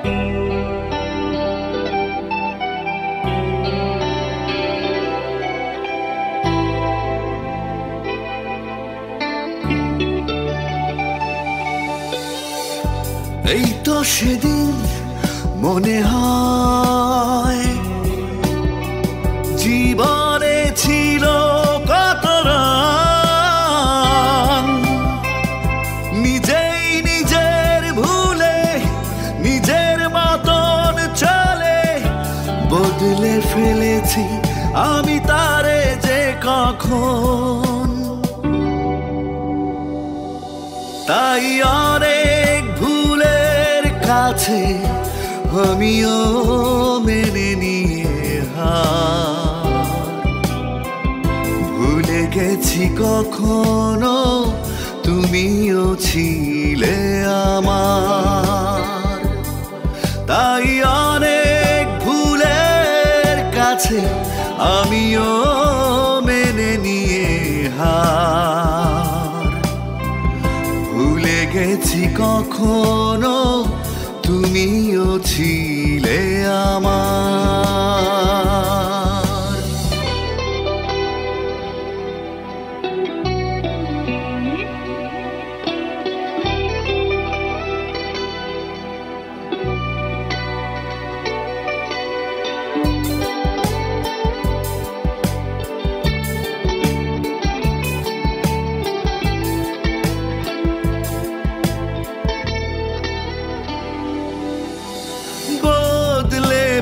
এই তো সেদিন মনে হয় জীবনে ছিল কত রং, নিজেই নিজের ভুলে নিজের মতন চলে বদলে ফেলেছি আমি তারে যে কখন। তাই অনেক ভুলের কাছে আমিও মেনে নিয়ে ভুলে গেছি কখনো তুমিও ছিলে আমার। তাই অনেক ভুলের কাছে আমিও মেনে নিয়ে ভুলে গেছি কখনো তুমিও ছিলে আমার।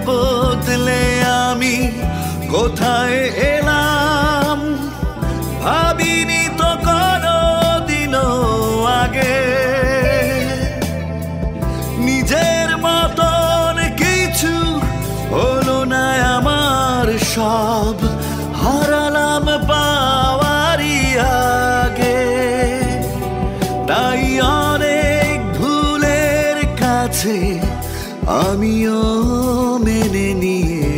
বদলে আমি কোথায় এলাম ভাবিনি তো কোনোদিনও আগে। নিজের মতন কিছু হলো না আমার, সব হারালাম পাওয়ারই আগে। তাই অনেক ভুলের কাছে আমিও মেনে নিয়ে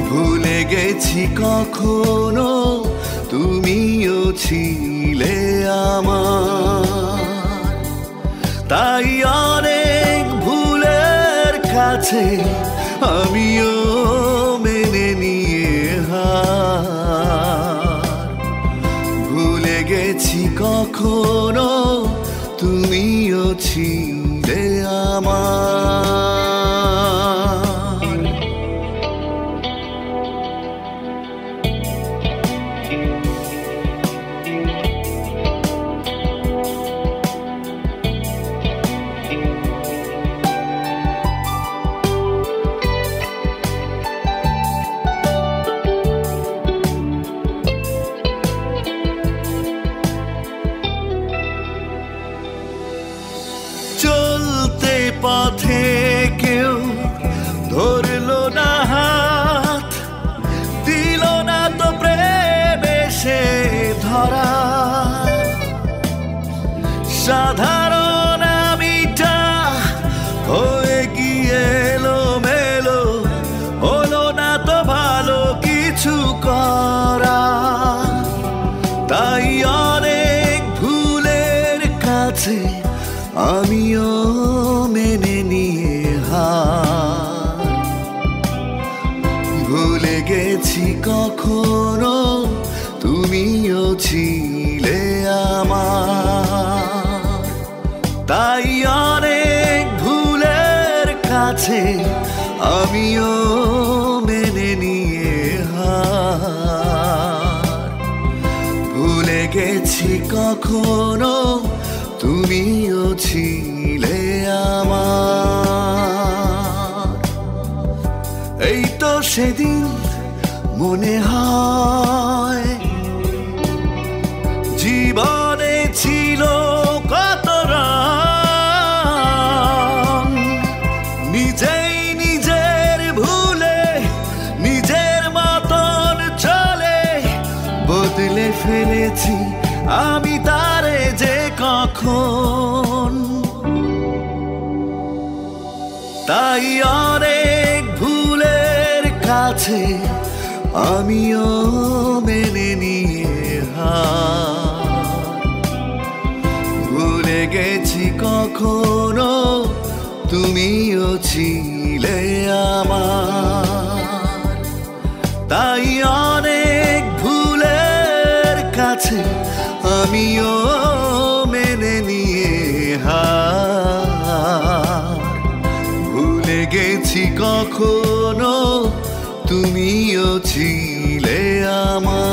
ভুলে গেছি কখনো তুমিও ছিলে আমার। তাই অনেক ভুলের কাছে আমিও মেনে নিয়ে ভুলে গেছি কখনো তুমিও ছিলে আমার। চলতে পথে কেউ ধরলো না হাত, দিল না তো প্রেমে সে ধরা। সাধারণ আমিটা হয়ে গিয়ে এলোমেলো, হলো না তো ভালো কিছু করা। তাই অনেক ভুলের কাছে আমিও মেনে নিয়ে ভুলে গেছি কখনো তুমিও ছিলে আমার। তাই অনেক ভুলের কাছে আমিও মেনে নিয়ে ভুলে গেছি কখনো তুমিও ছিলে আমার। এই তো সেদিন মনে হয় জীবনে ছিল কত রং, নিজেই নিজের ভুলে নিজের মতন চলে বদলে ফেলেছি আমি তারে যে কখন। তাই অনেক ভুলের কাছে আমিও মেনে নিয়ে ভুলে গেছি কখনো তুমিও ছিলে আমার। তাই অনেক ভুলের কাছে আমিও মেনে নিয়ে হার। ভুলে গেছি কখনো তুমিও ছিলে আমার।